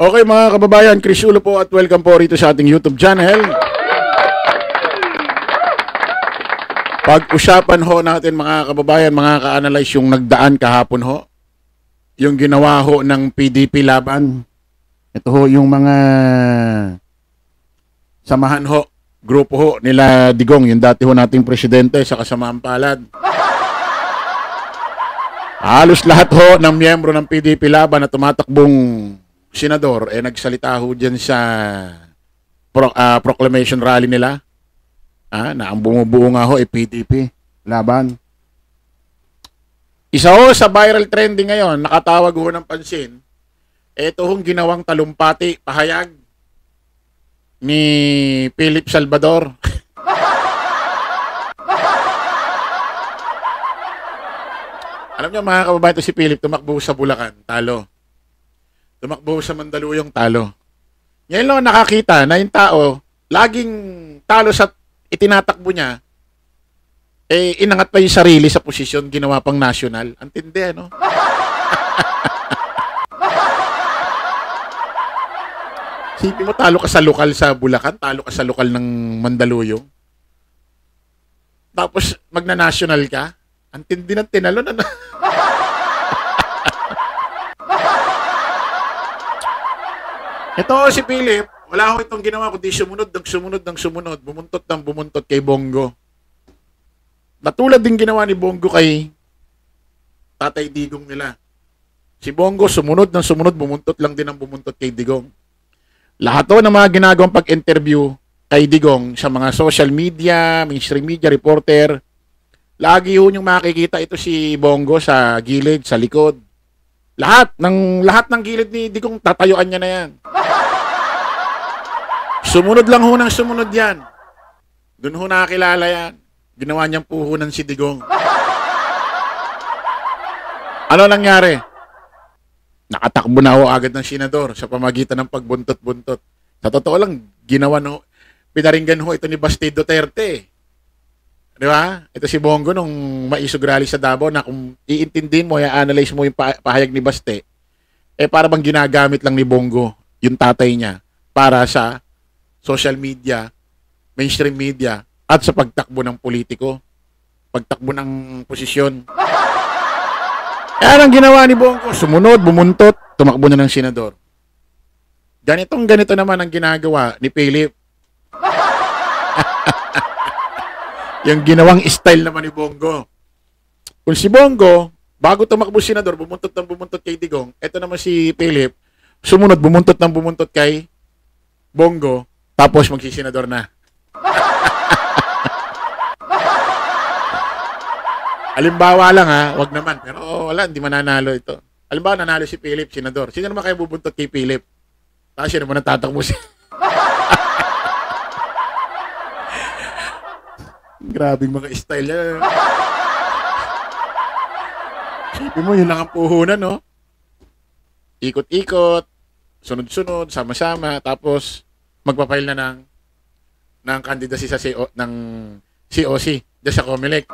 Okay mga kababayan, Chris Ulo po at welcome po rito sa ating YouTube channel. Pag-usapan ho natin mga kababayan, mga ka-analyze yung nagdaan kahapon ho. Yung ginawa ho ng PDP laban. Ito ho yung mga samahan ho, grupo ho nila Digong, yung dati ho nating presidente sa kasamaang palad. Halos lahat ho ng miyembro ng PDP laban na tumatakbong senador nagsalita ho dyan sa proclamation rally nila na ang bumubuo nga ho PDP laban. Isa ho sa viral trending ngayon, nakatawag ho ng pansin, ito hong ginawang talumpati pahayag ni Philip Salvador. Alam niyo mga kababayan, ito si Philip tumakbo sa Bulacan, talo. Tumakbo sa Mandaluyong, talo. Ngayon lang nakakita na yung tao, laging talo sa itinatakbo niya, inangat pa yung sarili sa posisyon, ginawa pang national. Ang tindi, no? Sipin mo, talo ka sa lokal sa Bulacan, talo ka sa lokal ng Mandaluyong. Tapos, magna-national ka. Ang tindi ng tinalo na. Ito si Philip, wala ko itong ginawa kundi sumunod, bumuntot kay Bongo. Natulad din ginawa ni Bongo kay Tatay Digong nila. Si Bongo sumunod, bumuntot lang din ang bumuntot kay Digong. Lahat to ng mga ginagawang pag-interview kay Digong sa mga social media, mainstream media, reporter, lagi ho yung makikita ito si Bongo sa gilid, sa likod. Lahat ng gilid ni Digong, tatayuan niya na yan. Sumunod lang ho ng sumunod yan. Doon ho nakakilala yan. Ginawa niyang puhunan si Digong. Ano nangyari? Nakatakbo na ho agad ng senador sa pamagitan ng pagbuntot-buntot. Sa totoo lang, pinaringgan ho ito ni Basti Duterte. Di ba? Ito si Bongo nung maisog rally sa Davao na kung iintindihin mo, i-analyze mo yung pahayag ni Basti, para bang ginagamit lang ni Bongo yung tatay niya para sa social media, mainstream media, at sa pagtakbo ng politiko, pagtakbo ng posisyon. Yan ang ginawa ni Bongo. Sumunod, bumuntot, tumakbo na ng senador. Ganito naman ang ginagawa ni Philip. Yung ginawang style naman ni Bongo. Kung si Bongo, bago tumakbo senador, bumuntot kay Digong, eto naman si Philip, sumunod, bumuntot kay Bongo, tapos magsisenador na. Halimbawa lang wag naman. Pero wala, hindi mananalo ito. Halimbawa, nanalo si Philip, senador. Sino naman kayo bubuntot kay Philip? Tapos yun naman natatakbo siya. Grabing mga style yan. Sipin mo, yun lang ang puhunan, no? Ikot-ikot, sunod-sunod, sama-sama, tapos magpapail na ng candidacy sa ng COC, dyan sa Comelec.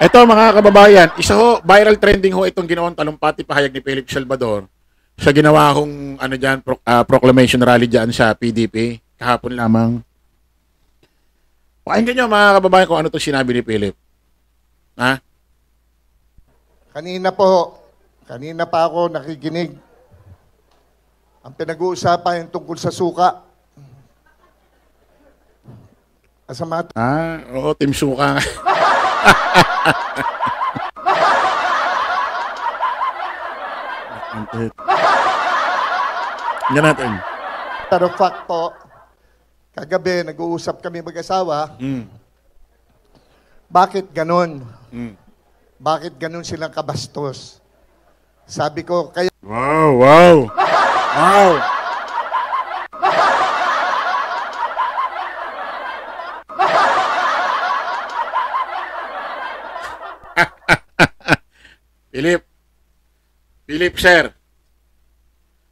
Ito mga kababayan, isa ho, viral trending ho itong ginawang talumpati pahayag ni Philip Salvador sa ginawa hong proclamation rally dyan sa PDP kahapon lamang. Pakinggan nyo mga kababayan kung ano itong sinabi ni Philip. Ha? Kanina pa ako nakikinig. Ang pinag-uusapan yung tungkol sa suka. Oo, Team Suka. Tingnan natin. Matter of fact po, kagabi nag-uusap kami mag-asawa. Bakit ganon? Bakit ganon silang kabastos? Sabi ko, kaya... Wow! Philip, sir,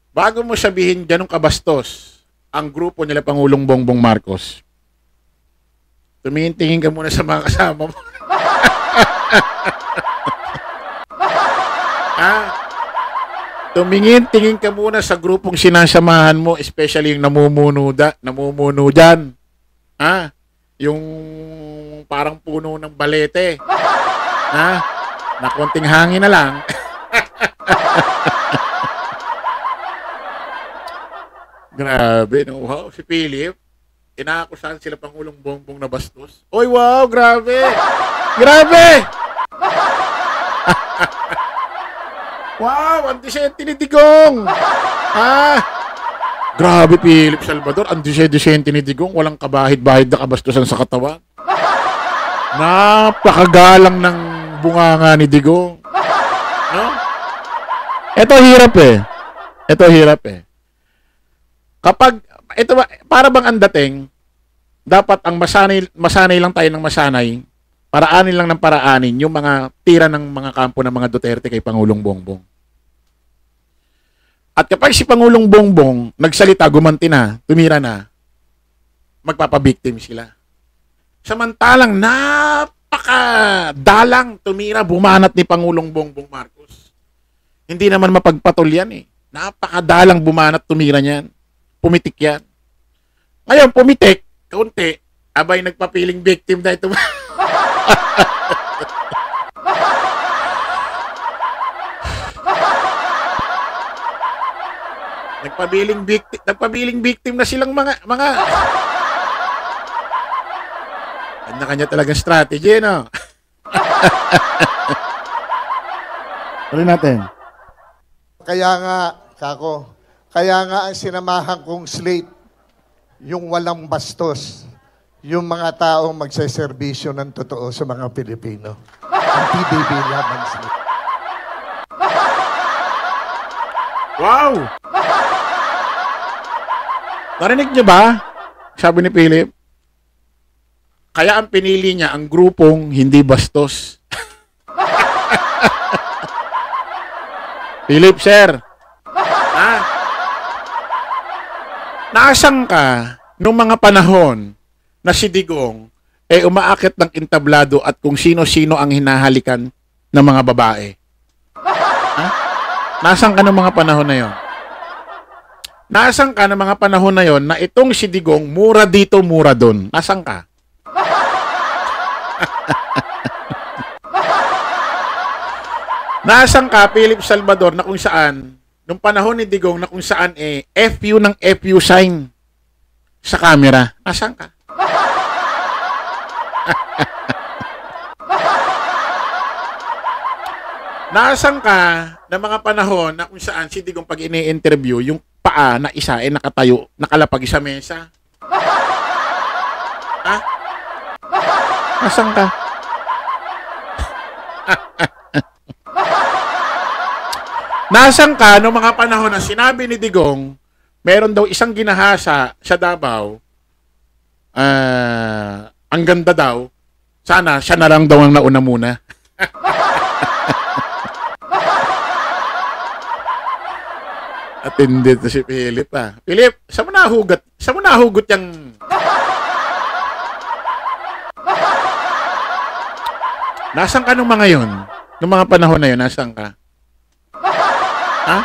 bago mo sabihin ganong kabastos ang grupo nila Pangulong Bongbong Marcos, tumingin-tingin ka muna sa mga kasama mo. tingin ka muna sa grupong sinasamahan mo, especially yung namumuno dyan. Ha? Yung parang puno ng balete. Ha? Na konting hangin na lang. Grabe, no? Wow, si Philip. Inaakusahan sila Pangulong Bongbong na bastos. Oy, wow, grabe! Grabe! Wow, antisente ni Digong! Grabe, Philip Salvador. Antisente ni Digong. Walang kabahid-bahid na kabastusan sa katawan. Napakagalang ng bunganga ni Digong. No? Ito hirap eh. Kapag, ito ba, para bang ang dating, dapat ang masanay lang tayo ng masanay, paraanin lang ng paraanin, yung mga tira ng mga kampo ng mga Duterte kay Pangulong Bongbong. At kapag si Pangulong Bongbong nagsalita, gumanti na, tumira na, magpapabiktim sila. Samantalang napakadalang tumira, bumanat ni Pangulong Bongbong Marcos. Hindi naman mapagpatol yan eh. Napakadalang bumanat tumira niyan. Pumitik yan. Ngayon, pumitik, kaunti, abay nagpapiling victim na ito. Nagpabiling victim na silang mga kanya-kanya talagang strategy, no? Tuloy natin. Kaya nga ang sinamahan kong slate, yung walang bastos, yung mga taong magseserbisyo ng totoo sa mga Pilipino. Ang PBB Laban Slate. Wow! Narinig niyo ba? Sabi ni Philip. Kaya ang pinili niya ang grupong hindi bastos. Philip, sir. Naasang ka nung mga panahon na si Digong umaakit ng entablado at kung sino-sino ang hinahalikan ng mga babae? Nasaan ka ng mga panahon na yon? Nasaan ka ng mga panahon na yon na itong si Digong mura dito, mura doon? Nasaan ka? Nasaan ka, Philip Salvador, na kung saan nung panahon ni Digong na kung saan FU ng FU sign sa camera? Nasaan ka? Nasaan ka na mga panahon na kung saan si Digong pag ini-interview, yung paa na isa nakatayo, nakalapag sa mesa? Ha? Nasaan ka? Nasaan ka noong mga panahon na sinabi ni Digong, meron daw isang ginahasa sa Davao, ang ganda daw, sana siya na lang daw ang nauna muna. Attended to si Philip Philip, saan mo nahugot? Saan mo nahugot yung... Nasaan ka nung mga yun? Nung mga panahon na yun, nasaan ka? Ha?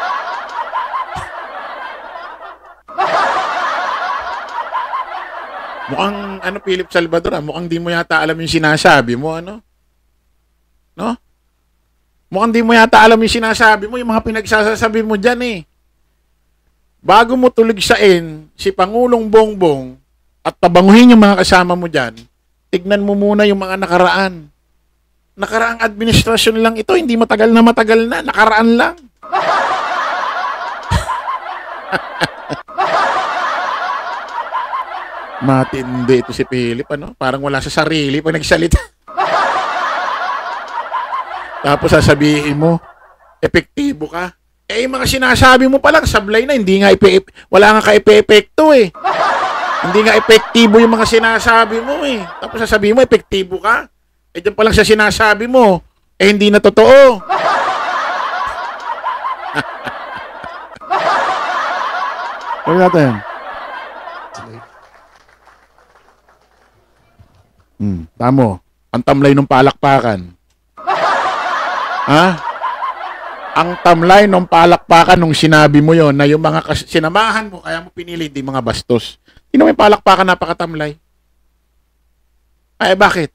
Mukhang, Philip Salvador, mukhang di mo yata alam yung sinasabi mo, No? Mukhang di mo yata alam yung sinasabi mo, yung mga pinagsasabi mo dyan Bago mo tuligsain si Pangulong Bongbong at tabanguhin yung mga kasama mo dyan, tignan mo muna yung mga nakaraan. Nakaraang administrasyon lang ito, hindi matagal na, nakaraan lang. Matindi ito si Philip, Parang wala sa sarili pag nagsalita. Tapos sasabihin mo, epektibo ka. Yung mga sinasabi mo pa lang, sablay na, hindi nga wala nga ka-epekto Hindi nga epektibo yung mga sinasabi mo Tapos sasabihin mo, epektibo ka. Diyan pa lang sa sinasabi mo, hindi na totoo. Huwag natin. Tamo. Ang tamlay ng palakpakan. Ha? Ang tamlay nung palakpakan nung sinabi mo yon na yung mga sinamahan mo, kaya mo pinili, di mga bastos. Sino may palakpakan napakatamlay? Ay, bakit?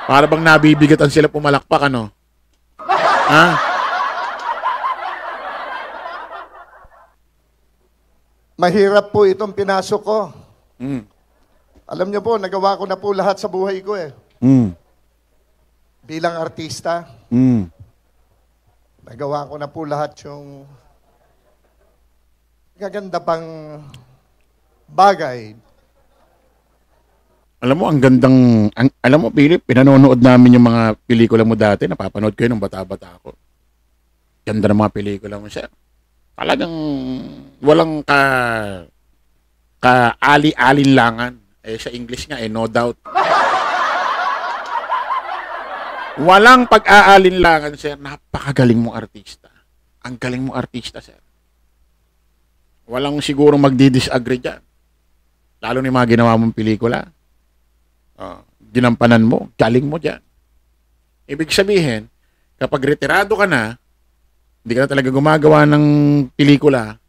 Para bang nabibigatan sila pumalakpak, ano? Ha? Mahirap po itong pinasok ko. Mm. Alam niyo po, nagawa ko na po lahat sa buhay ko eh. Mm. Bilang artista, Mm. nagawa ko na po lahat yung gaganda pang bagay. Alam mo, ang gandang, alam mo, Philip, pinanonood namin yung mga pelikula mo dati, napapanood ko yun nung bata-bata ako. Ganda ng mga pelikula mo, sir. Talagang walang ka-ali-alinlangan. Eh, sa English nga, no doubt. Walang pag-aalinlangan, sir. Napakagaling mong artista. Ang galing mong artista, sir. Walang siguro magdi-disagree dyan. Lalo ni mga ginawa mong pelikula. Ginampanan mo, galing mo dyan. Ibig sabihin, kapag retirado ka na, hindi ka na talaga gumagawa ng pelikula,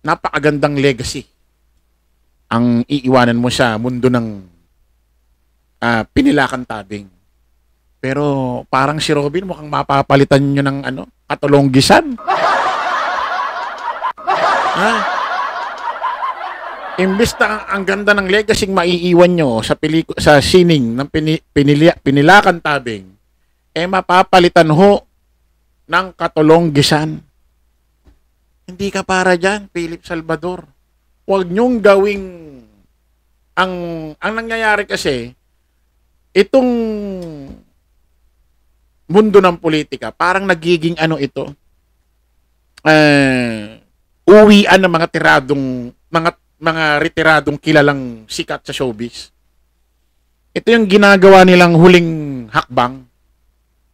napakagandang legacy ang iiwanan mo sa mundo ng pinilakan tabing. Pero parang si Robin mukhang mapapalitan nyo ng katulonggisan. Imbes na ang ganda ng legacy maiiwan nyo sa sining ng pinilakan tabing, mapapalitan ho ng katulonggisan. Hindi ka para dyan, Philip Salvador. Huwag nyong gawing ang nangyayari kasi, itong mundo ng politika, parang nagiging uwian ng mga retiradong kilalang sikat sa showbiz. Ito yung ginagawa nilang huling hakbang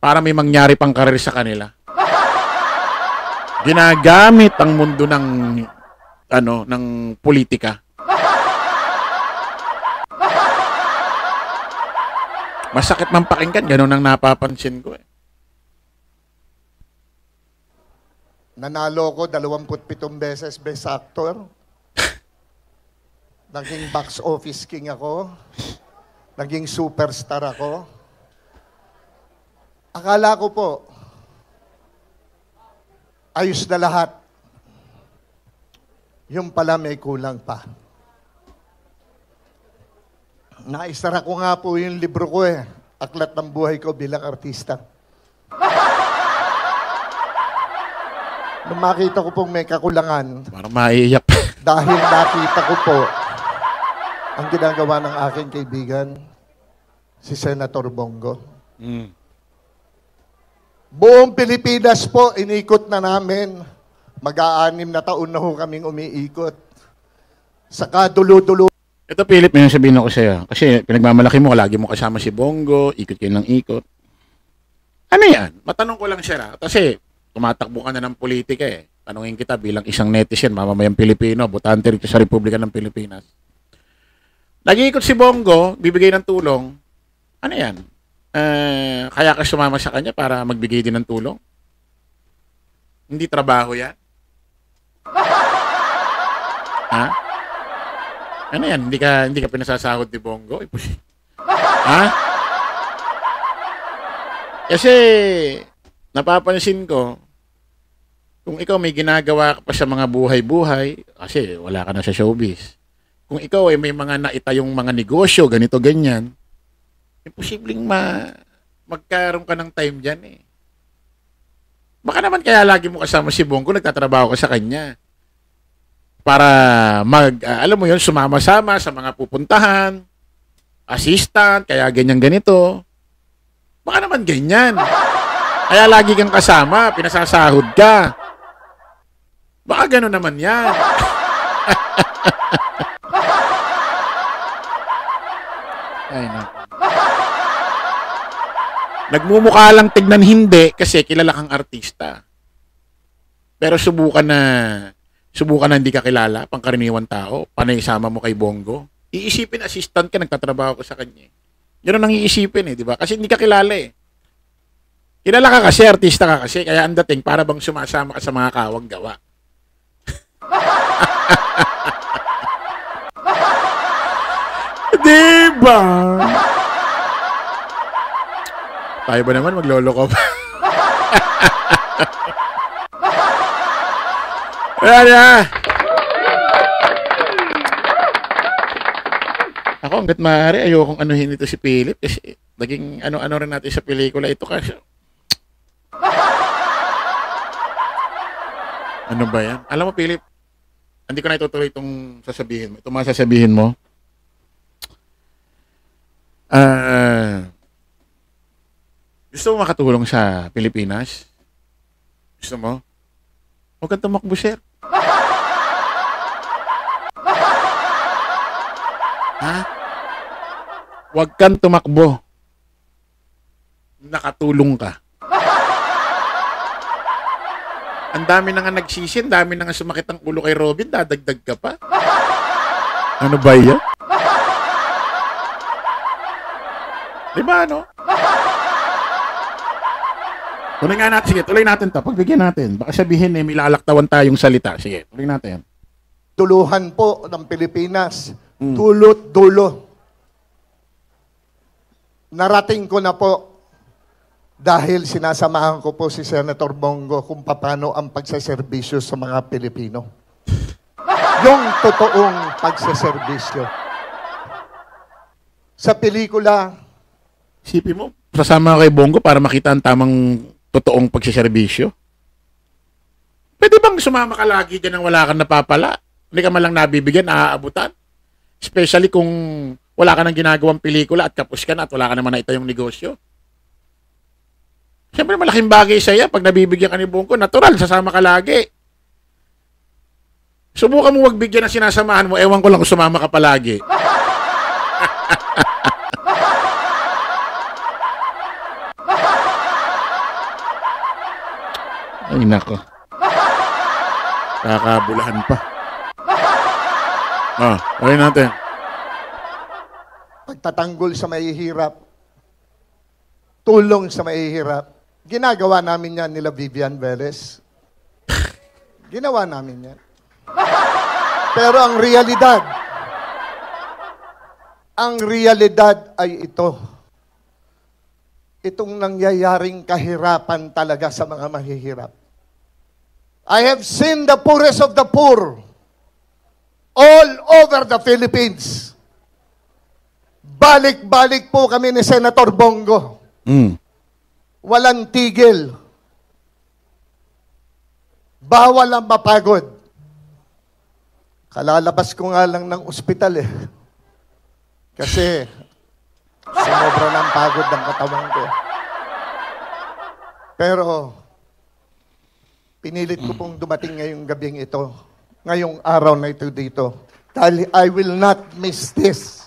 para may mangyari pang karir sa kanila. Ginagamit ang mundo ng politika. Masakit man pakinggan, ganun ang napapansin ko eh. Nanalo ko 27 beses Best Actor. Naging box office king ako. Naging superstar ako. Akala ko po, ayos na lahat. Yung pala may kulang pa. Naisara ko nga po yung libro ko eh. Aklat ng buhay ko bilang artista. Nung makita ko pong may kakulangan, Parang maiiyak. dahil nakita ko po ang ginagawa ng aking kaibigan, si Senator Bongo. Mm. Buong Pilipinas po, inikot na namin. Mag-aanim na taon na ho kaming umiikot. Saka dulo-dulo. Ito, Philip, may sabihin ako sa'yo. Kasi pinagmamalaki mo, lagi mo kasama si Bongo, ikot kayo ng ikot. Ano yan? Matanong ko lang siya. Kasi tumatakbo ka na ng politika eh. Tanungin kita bilang isang netizen, mamamayang Pilipino, botante rito sa Republika ng Pilipinas. Nag-iikot si Bongo, bibigay ng tulong. Ano yan? Kaya ka sumama sa kanya para magbigay din ng tulong? Hindi trabaho yan? Ha? Ano yan? Hindi ka pinasasahod ni Bongo? Ha? Kasi napapansin ko, kung ikaw may ginagawa ka pa sa mga buhay-buhay, kasi wala ka na sa showbiz. Kung ikaw ay may mga naitayong mga negosyo, ganito, ganyan, imposibleng magkaroon ka ng time dyan eh. Baka naman kaya lagi mo kasama si Bongo, nagtatrabaho ka sa kanya. Para alam mo yun, sumama-sama sa mga pupuntahan, assistant, kaya ganyan ganito. Baka naman ganyan. Kaya lagi kang kasama, pinasasahod ka. Baka gano'n naman yan. Ay, naku. Nagmumukha lang tignan hindi kasi kilala kang artista. Pero subukan na hindi ka kilala, pangkaraniwan tao, panay sama mo kay Bongo. Iisipin, assistant ka, nagtatrabaho ko sa kanya. Yun ang iisipin di ba? Kasi hindi ka kilala Kilala ka kasi, artista ka kasi, kaya ang dating para bang sumasama ka sa mga kawang gawa. Diba? Tayo ba naman magloloko pa? Ayan. Ako, hanggat maaari, ayokong anuhin ito si Philip kasi naging ano-ano rin natin sa pelikula ito kasi. Ano ba yan? Alam mo, Philip, hindi ko na itutuloy itong sasabihin mo. Itong mga sasabihin mo. Gusto mo makatulong sa Pilipinas? Gusto mo? Huwag kang tumakbo, sir. Ha? Huwag kang tumakbo. Nakatulong ka. Ang dami na nga nagsisi, ang dami na nga sumakit ang ulo kay Robin, dadagdag ka pa. Ano ba yan? Diba, ano? Tuloy nga natin. Sige, tuloy natin to. Pagbigyan natin. Baka sabihin may lalaktawan tayong salita. Sige, tuloy natin. Tuluhan po ng Pilipinas. Dulot dulo. Narating ko na po dahil sinasamahan ko po si Senator Bongo kung paano ang pagsaserbisyo sa mga Pilipino. Yung totoong pagsaserbisyo. Sa pelikula, isipin mo, sasama kay Bongo para makita ang tamang totoong pagsaserbisyo. Pwede bang sumama ka lagi dyan nang wala kang napapala? Hindi ka malang nabibigyan, naaabutan? Especially kung wala ka nang ginagawang pelikula at kapos ka na at wala ka naman na itayong negosyo. Siyempre, malaking bagay sa'yo pag nabibigyan ka ni Bongo. Natural, sasama ka lagi. Subukan mo wag bigyan ng sinasamahan mo. Ewan ko lang kung sumama ka palagi. Ay, nako. Kakabulahan pa. Okay natin. pagtatanggol sa mahihirap, tulong sa mahihirap, ginagawa namin yan nila Vivian Velez. Ginawa namin yan. Pero ang realidad ay ito. Itong nangyayaring kahirapan talaga sa mga mahihirap. I have seen the poorest of the poor all over the Philippines. Balik-balik po kami ni Senator Bongo. Walang tigil. Bawal ang mapagod. Kalalabas ko nga lang ng ospital Kasi sumobra ng pagod ng katawan ko. Pero pinilit ko pong dumating ngayong gabing ito, ngayong araw na ito dito. Dahil I will not miss this.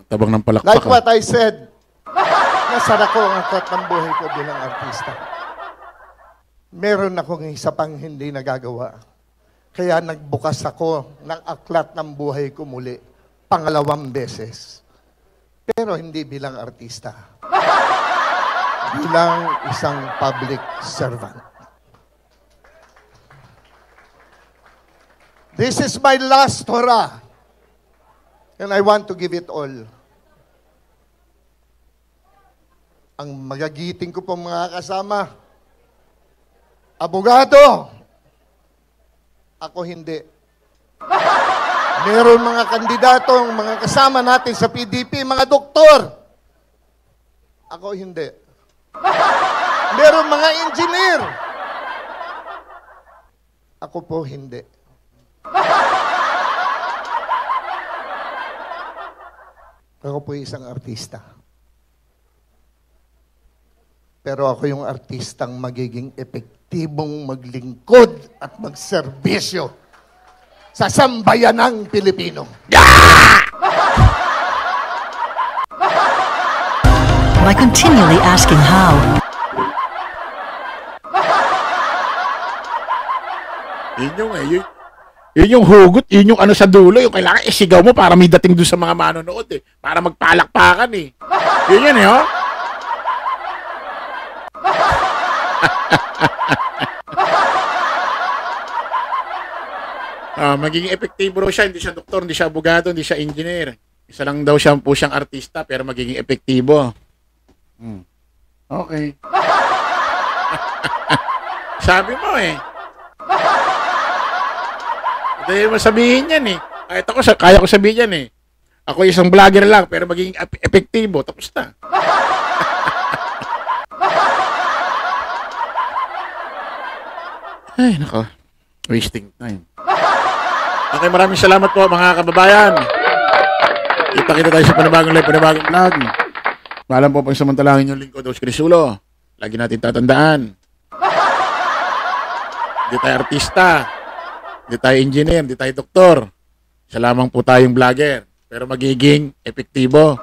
Tabang ng palakpak. Like what I said, nasara ko ang aklat ng buhay ko bilang artista. Meron akong isa pang hindi nagagawa. Kaya nagbukas ako ng aklat ng buhay ko muli, pangalawang beses. Pero hindi bilang artista. Bilang isang public servant. This is my last hurrah. And I want to give it all. Ang magagiting ko pong mga kasama, abogado, ako hindi. Meron mga kandidatong, mga kasama natin sa PDP, mga doktor. Ako hindi. Meron mga engineer. Ako po hindi. Ako po isang artista. Pero ako yung artistang magiging epektibong maglingkod at magserbisyo sa sambayanang Pilipino. By continually asking how. Yun yung hugot, yun yung ano sa dulo, yung kailangan isigaw mo para may dating doon sa mga manonood eh. Para magpalakpakan eh. Yun yun eh, oh. Magiging epektibo raw siya, hindi siya doktor, hindi siya abogado, hindi siya engineer. Isa lang daw siyang artista pero magiging epektibo. Okay. Sabi mo eh. Dahil masabihin yan eh. Kahit ako, kaya ko sabihin yan eh. Ako isang vlogger lang, pero magiging epektibo. Tapos na. Ay, nako. Wasting time. Okay, maraming salamat po mga kababayan. Kita-kita tayo sa panibagong live, panibagong vlog. Maalam po pang samantalangin yung lingkod, Dos Crisulo. Lagi natin tatandaan. Hindi tayo artista. Hindi tayo engineer, hindi tayo doktor. Isa lamang po tayong vlogger. Pero magiging epektibo.